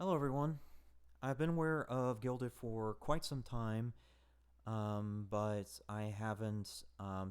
Hello, everyone. I've been aware of Gilded for quite some time, but I haven't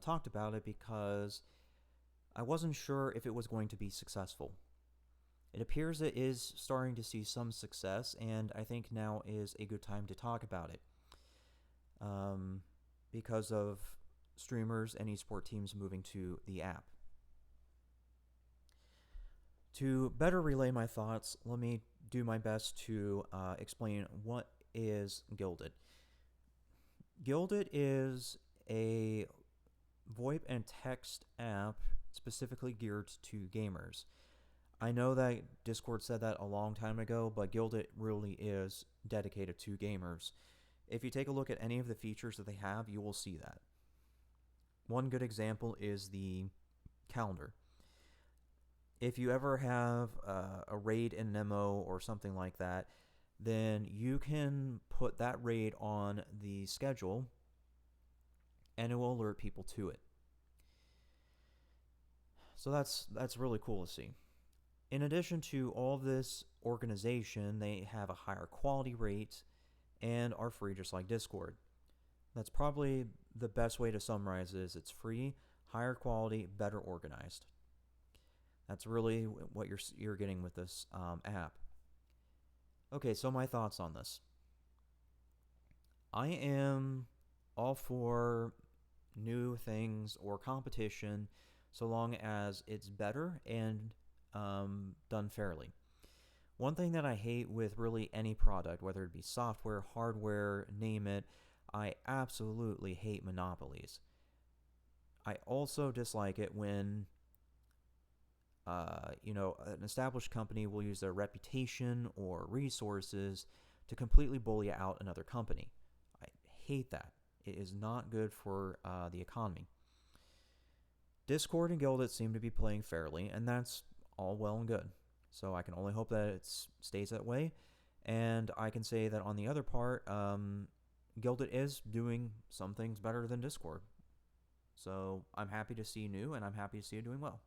talked about it because I wasn't sure if it was going to be successful. It appears it is starting to see some success, and I think now is a good time to talk about it um, because of streamers and esport teams moving to the app. To better relay my thoughts, let me do my best to explain what is Gilded. Gilded is a VoIP and text app specifically geared to gamers. I know that Discord said that a long time ago, but Gilded really is dedicated to gamers. If you take a look at any of the features that they have, you will see that. One good example is the calendar. If you ever have a raid in an MO or something like that, then you can put that raid on the schedule and it will alert people to it. So that's really cool to see. In addition to all of this organization, they have a higher quality rate and are free just like Discord. That's probably the best way to summarize it. Is it's free, higher quality, better organized. That's really what you're getting with this app. Okay, so my thoughts on this. I am all for new things or competition so long as it's better and done fairly. One thing that I hate with really any product, whether it be software, hardware, name it, I absolutely hate monopolies. I also dislike it when an established company will use their reputation or resources to completely bully out another company. I hate that. It is not good for the economy. Discord and Gilded seem to be playing fairly, and that's all well and good. So I can only hope that it stays that way. And I can say that on the other part, Gilded is doing some things better than Discord. So I'm happy to see new, and I'm happy to see it doing well.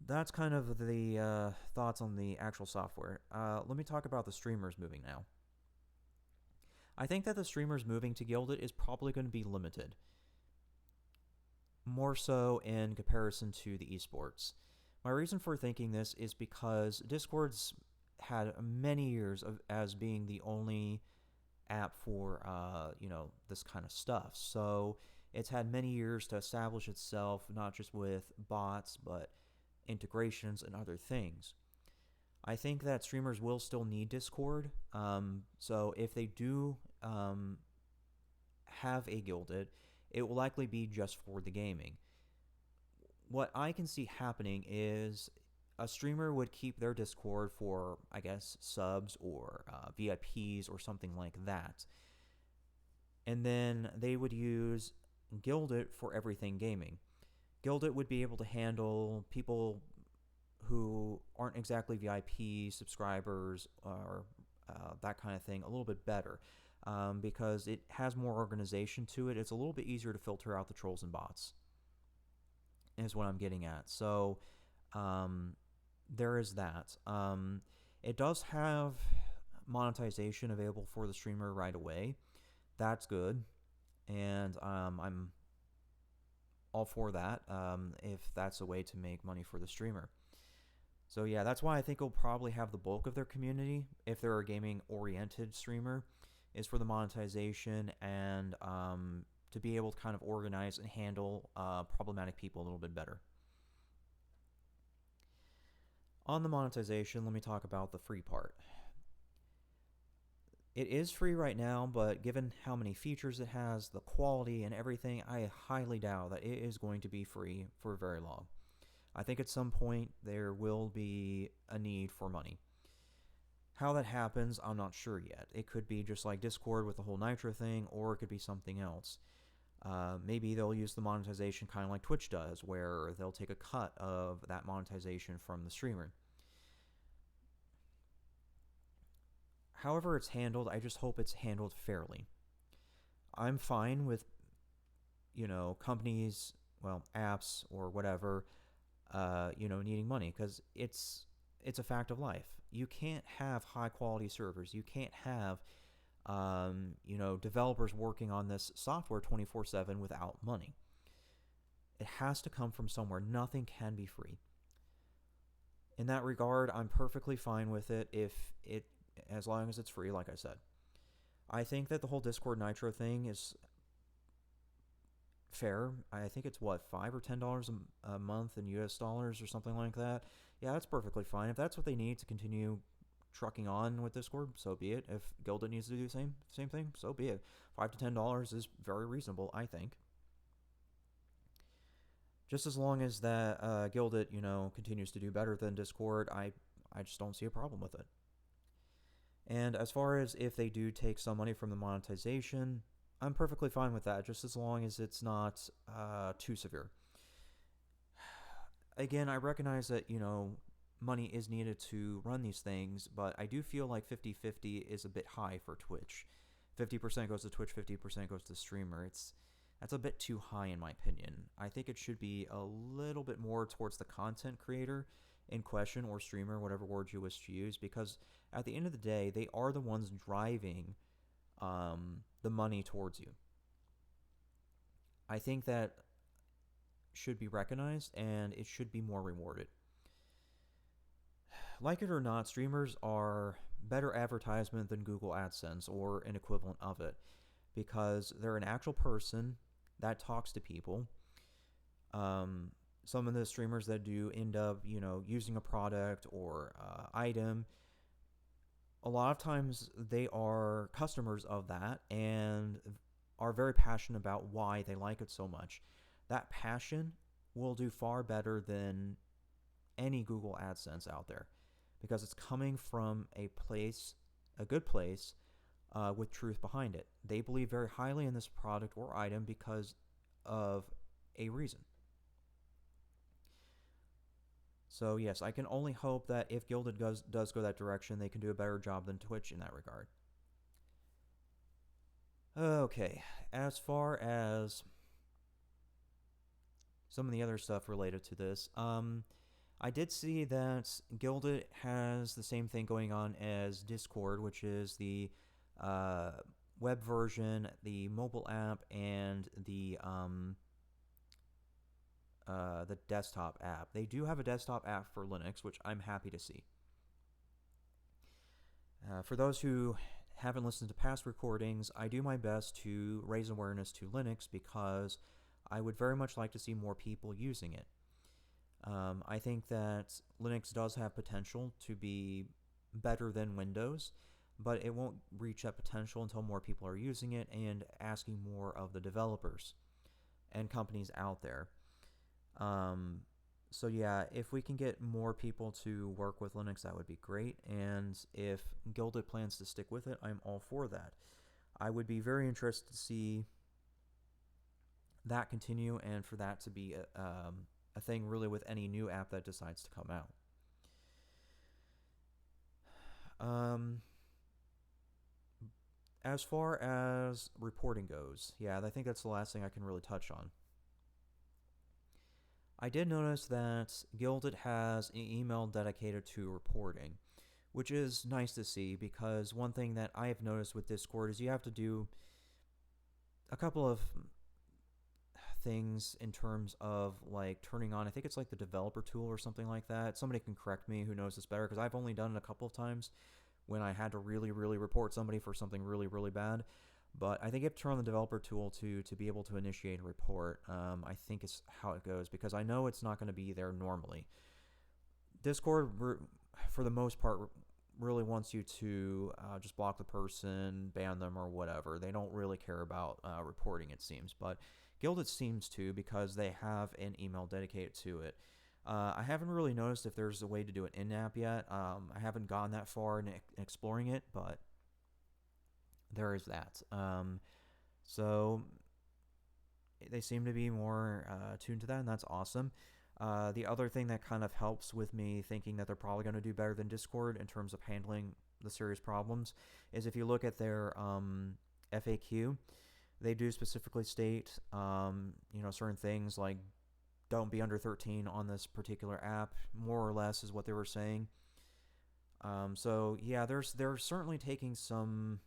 That's kind of the thoughts on the actual software. Let me talk about the streamers moving now. I think that the streamers moving to Gilded is probably going to be limited. More so in comparison to the esports. My reason for thinking this is because Discord's had many years as being the only app for this kind of stuff. So it's had many years to establish itself, not just with bots, but integrations and other things. I think that streamers will still need Discord. So if they do have a Gilded, it will likely be just for the gaming. What I can see happening is a streamer would keep their Discord for, I guess, subs or VIPs or something like that. And then they would use Gilded for everything gaming. Gilded would be able to handle people who aren't exactly VIP subscribers or that kind of thing a little bit better because it has more organization to it. It's a little bit easier to filter out the trolls and bots, is what I'm getting at. So there is that. It does have monetization available for the streamer right away. That's good. And I'm all for that if that's a way to make money for the streamer. So yeah, that's why I think it'll probably have the bulk of their community, if they're a gaming-oriented streamer, is for the monetization and to be able to kind of organize and handle problematic people a little bit better. On the monetization, let me talk about the free part. It is free right now, but given how many features it has, the quality and everything, I highly doubt that it is going to be free for very long. I think at some point there will be a need for money. How that happens, I'm not sure yet. It could be just like Discord with the whole Nitro thing, or it could be something else. Maybe they'll use the monetization kind of like Twitch does, where they'll take a cut of that monetization from the streamer. However it's handled, I just hope it's handled fairly. I'm fine with, companies, apps or whatever, needing money because it's it's a fact of life. You can't have high quality servers. You can't have developers working on this software 24/7 without money. It has to come from somewhere. Nothing can be free. In that regard, I'm perfectly fine with it as long as it's free, like I said. I think that the whole Discord Nitro thing is fair. I think it's $5 or $10 a month in US dollars or something like that. Yeah, that's perfectly fine. If that's what they need to continue trucking on with Discord, so be it. If Gilded needs to do the same thing, so be it. $5 to $10 is very reasonable, I think. Just as long as that Gilded, continues to do better than Discord, I just don't see a problem with it. And as far as if they do take some money from the monetization, I'm perfectly fine with that, just as long as it's not too severe. Again, I recognize that, money is needed to run these things, but I do feel like 50-50 is a bit high for Twitch. 50% goes to Twitch, 50% goes to streamer. That's a bit too high in my opinion. I think it should be a little bit more towards the content creator in question, or streamer, whatever word you wish to use, because at the end of the day, they are the ones driving the money towards you. I think that should be recognized, and it should be more rewarded. Like it or not, streamers are better advertisement than Google AdSense or an equivalent of it, because they're an actual person that talks to people. Some of the streamers that do end up, using a product or item, a lot of times they are customers of that and are very passionate about why they like it so much. That passion will do far better than any Google AdSense out there, because it's coming from a good place, with truth behind it. They believe very highly in this product or item because of a reason. So yes, I can only hope that if Gilded does go that direction, they can do a better job than Twitch in that regard. Okay, as far as some of the other stuff related to this, I did see that Gilded has the same thing going on as Discord, which is the web version, the mobile app, and the desktop app. They do have a desktop app for Linux, which I'm happy to see. For those who haven't listened to past recordings, I do my best to raise awareness to Linux because I would very much like to see more people using it. I think that Linux does have potential to be better than Windows, but it won't reach that potential until more people are using it and asking more of the developers and companies out there. So yeah, if we can get more people to work with Linux, that would be great. And if Gilded plans to stick with it, I'm all for that. I would be very interested to see that continue and for that to be a thing really with any new app that decides to come out. As far as reporting goes, yeah, I think that's the last thing I can really touch on. I did notice that Gilded has an email dedicated to reporting, which is nice to see, because one thing that I have noticed with Discord is you have to do a couple of things in terms of like turning on, I think it's like the developer tool or something like that. Somebody can correct me who knows this better, because I've only done it a couple of times when I had to really, really report somebody for something really, really bad. But I think you have to turn on the developer tool to be able to initiate a report. I think is how it goes, because I know it's not going to be there normally. Discord, for the most part, really wants you to just block the person, ban them, or whatever. They don't really care about reporting, it seems. But Gilded seems to, because they have an email dedicated to it. I haven't really noticed if there's a way to do it in-app yet. I haven't gone that far in exploring it, but there is that. So they seem to be more tuned to that, and that's awesome. The other thing that kind of helps with me thinking that they're probably going to do better than Discord in terms of handling the serious problems is if you look at their FAQ, they do specifically state, certain things like don't be under 13 on this particular app, more or less is what they were saying. So yeah, they're certainly taking some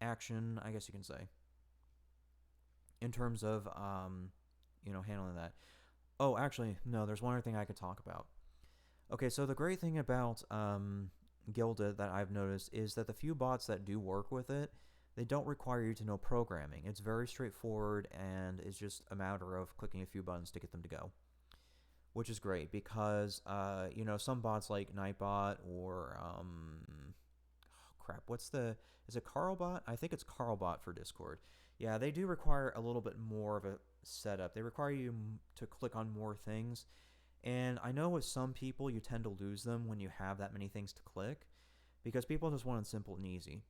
action, I guess you can say, in terms of handling that. Oh, actually, no. There's one other thing I could talk about. Okay, so the great thing about Gilded that I've noticed is that the few bots that do work with it, they don't require you to know programming. It's very straightforward, and it's just a matter of clicking a few buttons to get them to go, which is great because some bots like Nightbot or crap, what's the is it Carlbot? I think it's Carlbot for Discord. Yeah, they do require a little bit more of a setup. They require you to click on more things, and I know with some people you tend to lose them when you have that many things to click because people just want it simple and easy.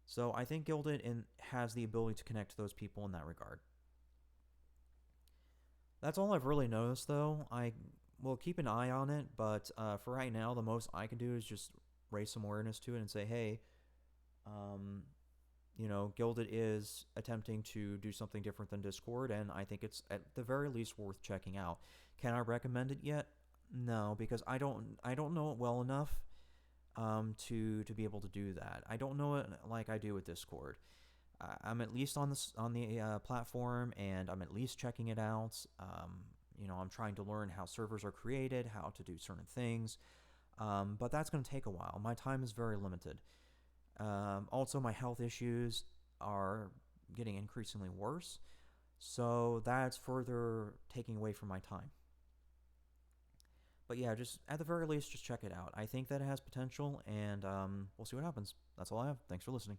So I think Gilded has the ability to connect to those people in that regard. That's all I've really noticed, though. I will keep an eye on it, but for right now, the most I can do is just raise some awareness to it and say, hey, um, Gilded is attempting to do something different than Discord, and I think it's at the very least worth checking out. Can I recommend it yet? No, because I don't know it well enough to be able to do that. I don't know it like I do with Discord. I'm at least on the platform, and I'm at least checking it out. I'm trying to learn how servers are created, how to do certain things, but that's going to take a while. My time is very limited. Also, my health issues are getting increasingly worse, so that's further taking away from my time. But yeah, just at the very least, just check it out. I think that it has potential, and we'll see what happens. That's all I have. Thanks for listening.